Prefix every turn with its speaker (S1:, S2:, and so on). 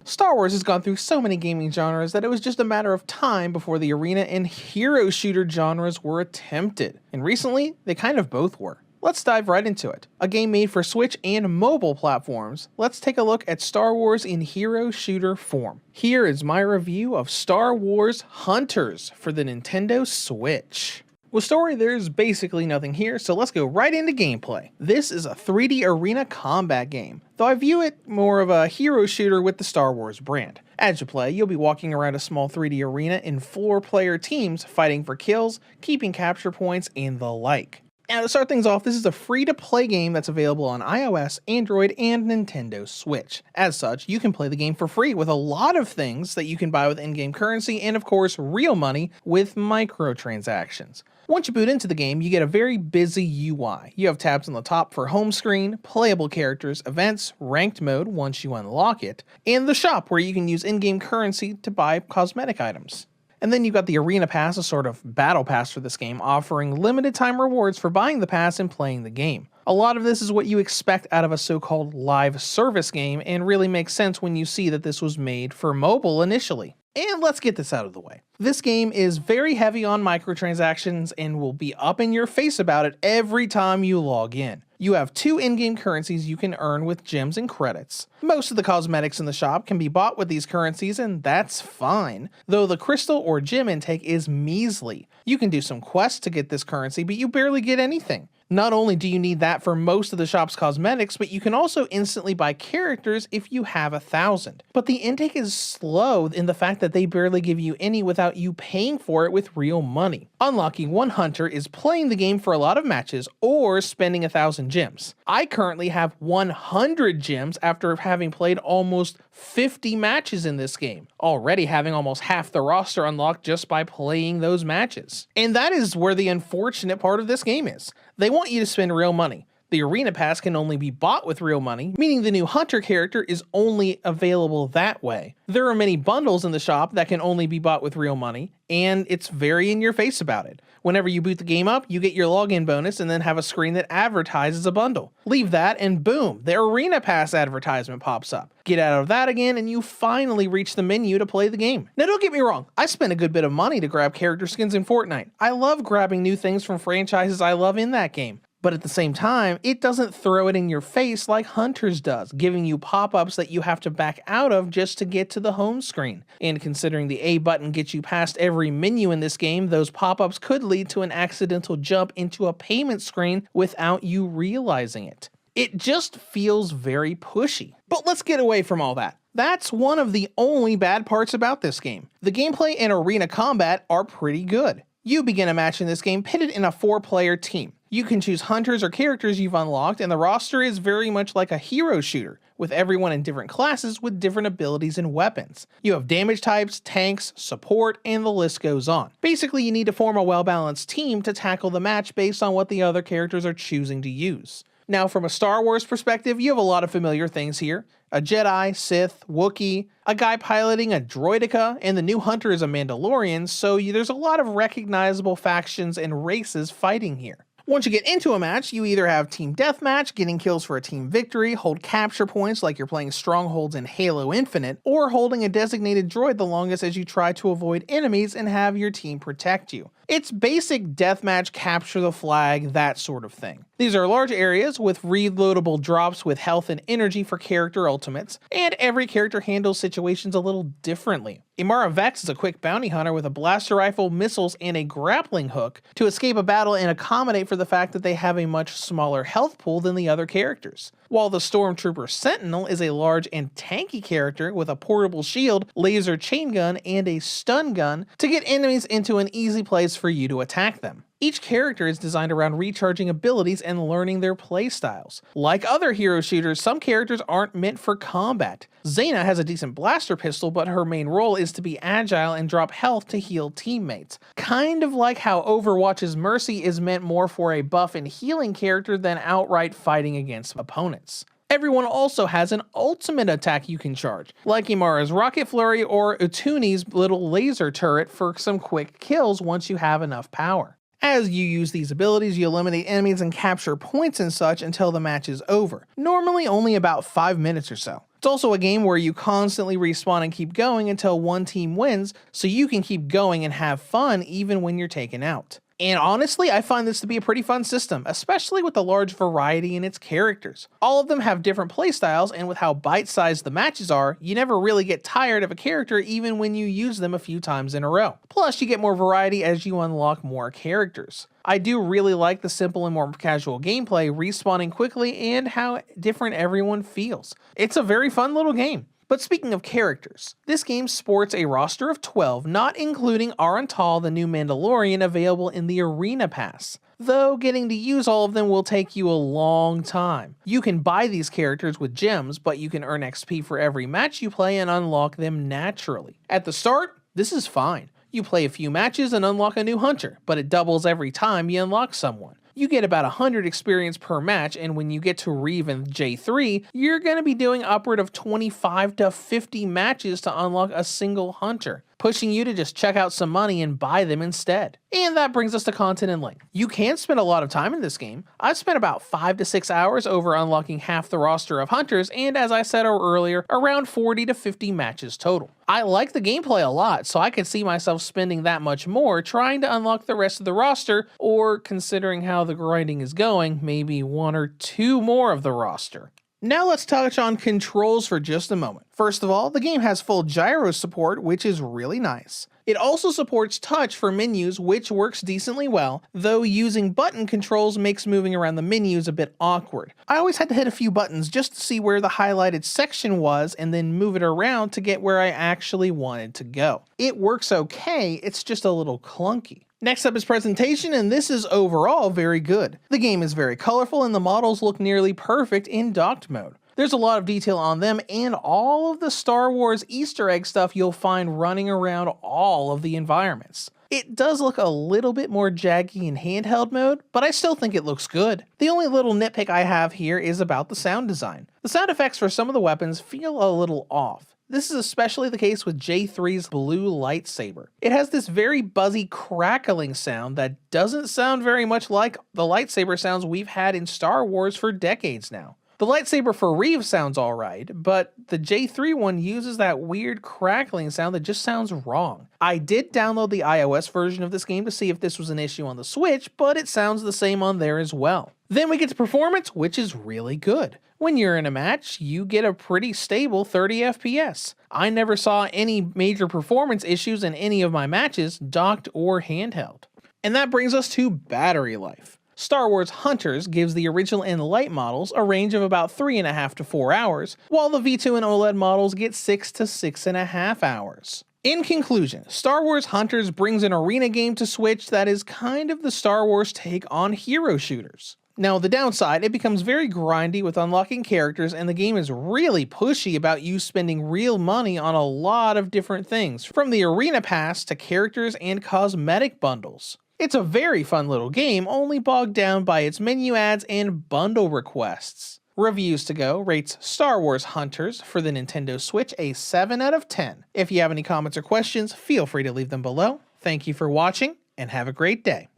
S1: Star Wars has gone through so many gaming genres that it was just a matter of time before the arena and hero shooter genres were attempted, and recently they kind of both were. Let's dive right into it. A game made for Switch and mobile platforms, let's take a look at Star Wars in hero shooter form. Here is my review of Star Wars Hunters for the Nintendo Switch. With story, there's basically nothing here, so let's go right into gameplay. This is a 3D arena combat game, though I view it more of a hero shooter with the Star Wars brand. As you play, you'll be walking around a small 3D arena in 4-player teams, fighting for kills, keeping capture points, and the like. Now to start things off, this is a free-to-play game that's available on iOS, Android, and Nintendo Switch. As such, you can play the game for free with a lot of things that you can buy with in-game currency and of course real money with microtransactions. Once you boot into the game, you get a very busy UI. You have tabs on the top for home screen, playable characters, events, ranked mode once you unlock it, and the shop where you can use in-game currency to buy cosmetic items. And then you've got the Arena Pass, a sort of battle pass for this game, offering limited time rewards for buying the pass and playing the game. A lot of this is what you expect out of a so-called live service game, and really makes sense when you see that this was made for mobile initially. And let's get this out of the way. This game is very heavy on microtransactions and will be up in your face about it every time you log in. You have 2 in-game currencies you can earn with gems and credits. Most of the cosmetics in the shop can be bought with these currencies, and that's fine, though the crystal or gem intake is measly. You can do some quests to get this currency, but you barely get anything. Not only do you need that for most of the shop's cosmetics, but you can also instantly buy characters if you have 1,000. But the intake is slow in the fact that they barely give you any without you paying for it with real money. Unlocking one hunter is playing the game for a lot of matches or spending 1,000 gems. I currently have 100 gems after having played almost 50 matches in this game, already having almost half the roster unlocked just by playing those matches. And that is where the unfortunate part of this game is. They want you to spend real money. The Arena Pass can only be bought with real money, meaning the new Hunter character is only available that way. There are many bundles in the shop that can only be bought with real money, and it's very in your face about it. Whenever you boot the game up, you get your login bonus and then have a screen that advertises a bundle. Leave that and boom, the Arena Pass advertisement pops up. Get out of that again and you finally reach the menu to play the game. Now don't get me wrong, I spent a good bit of money to grab character skins in Fortnite. I love grabbing new things from franchises I love in that game. But at the same time, it doesn't throw it in your face like Hunters does, giving you pop-ups that you have to back out of just to get to the home screen. And considering the A button gets you past every menu in this game, those pop-ups could lead to an accidental jump into a payment screen without you realizing it. It just feels very pushy. But let's get away from all that. That's one of the only bad parts about this game. The gameplay and arena combat are pretty good. You begin a match in this game pitted in a 4-player team. You can choose hunters or characters you've unlocked, and the roster is very much like a hero shooter, with everyone in different classes with different abilities and weapons. You have damage types, tanks, support, and the list goes on. Basically, you need to form a well-balanced team to tackle the match based on what the other characters are choosing to use. Now, from a Star Wars perspective, you have a lot of familiar things here. A Jedi, Sith, Wookiee, a guy piloting a droideka, and the new hunter is a Mandalorian, so there's a lot of recognizable factions and races fighting here. Once you get into a match, you either have team deathmatch, getting kills for a team victory, hold capture points like you're playing strongholds in Halo Infinite, or holding a designated droid the longest as you try to avoid enemies and have your team protect you. It's basic deathmatch, capture the flag, that sort of thing. These are large areas with reloadable drops with health and energy for character ultimates, and every character handles situations a little differently. Imara Vex is a quick bounty hunter with a blaster rifle, missiles, and a grappling hook to escape a battle and accommodate for the fact that they have a much smaller health pool than the other characters. While the Stormtrooper Sentinel is a large and tanky character with a portable shield, laser chain gun, and a stun gun to get enemies into an easy place for you to attack them. Each character is designed around recharging abilities and learning their playstyles. Like other hero shooters, some characters aren't meant for combat. Zaina has a decent blaster pistol, but her main role is to be agile and drop health to heal teammates. Kind of like how Overwatch's Mercy is meant more for a buff and healing character than outright fighting against opponents. Everyone also has an ultimate attack you can charge, like Imara's Rocket Flurry or Utuni's little laser turret for some quick kills once you have enough power. As you use these abilities, you eliminate enemies and capture points and such until the match is over, normally only about 5 minutes or so. It's also a game where you constantly respawn and keep going until one team wins, so you can keep going and have fun even when you're taken out. And honestly, I find this to be a pretty fun system, especially with the large variety in its characters. All of them have different playstyles, and with how bite-sized the matches are, you never really get tired of a character even when you use them a few times in a row. Plus, you get more variety as you unlock more characters. I do really like the simple and more casual gameplay, respawning quickly, and how different everyone feels. It's a very fun little game. But speaking of characters, this game sports a roster of 12, not including Arantal, the new Mandalorian available in the Arena Pass. Though getting to use all of them will take you a long time. You can buy these characters with gems, but you can earn XP for every match you play and unlock them naturally. At the start, this is fine. You play a few matches and unlock a new hunter, but it doubles every time you unlock someone. You get about 100 experience per match, and when you get to Reeve and J3, you're going to be doing upward of 25 to 50 matches to unlock a single hunter, pushing you to just check out some money and buy them instead. And that brings us to content and length. You can spend a lot of time in this game. I've spent about 5 to 6 hours over unlocking half the roster of hunters, and as I said earlier, around 40 to 50 matches total. I like the gameplay a lot, so I could see myself spending that much more trying to unlock the rest of the roster, or considering how the grinding is going, maybe 1 or 2 more of the roster. Now let's touch on controls for just a moment. First of all, the game has full gyro support, which is really nice. It also supports touch for menus, which works decently well, though using button controls makes moving around the menus a bit awkward. I always had to hit a few buttons just to see where the highlighted section was and then move it around to get where I actually wanted to go. It works okay, it's just a little clunky. Next up is presentation, and this is overall very good. The game is very colorful and the models look nearly perfect in docked mode. There's a lot of detail on them and all of the Star Wars Easter egg stuff you'll find running around all of the environments. It does look a little bit more jaggy in handheld mode, but I still think it looks good. The only little nitpick I have here is about the sound design. The sound effects for some of the weapons feel a little off. This is especially the case with J3's blue lightsaber. It has this very buzzy crackling sound that doesn't sound very much like the lightsaber sounds we've had in Star Wars for decades now. The lightsaber for Reeve sounds alright, but the J3 one uses that weird crackling sound that just sounds wrong. I did download the iOS version of this game to see if this was an issue on the Switch, but it sounds the same on there as well. Then we get to performance, which is really good. When you're in a match, you get a pretty stable 30 FPS. I never saw any major performance issues in any of my matches, docked or handheld. And that brings us to battery life. Star Wars Hunters gives the original and light models a range of about 3.5 to 4 hours, while the V2 and OLED models get 6 to 6.5 hours. In conclusion, Star Wars Hunters brings an arena game to Switch that is kind of the Star Wars take on hero shooters. Now, the downside, it becomes very grindy with unlocking characters, and the game is really pushy about you spending real money on a lot of different things, from the Arena Pass to characters and cosmetic bundles. It's a very fun little game, only bogged down by its menu ads and bundle requests. Reviews to Go rates Star Wars Hunters for the Nintendo Switch a 7 out of 10. If you have any comments or questions, feel free to leave them below. Thank you for watching, and have a great day.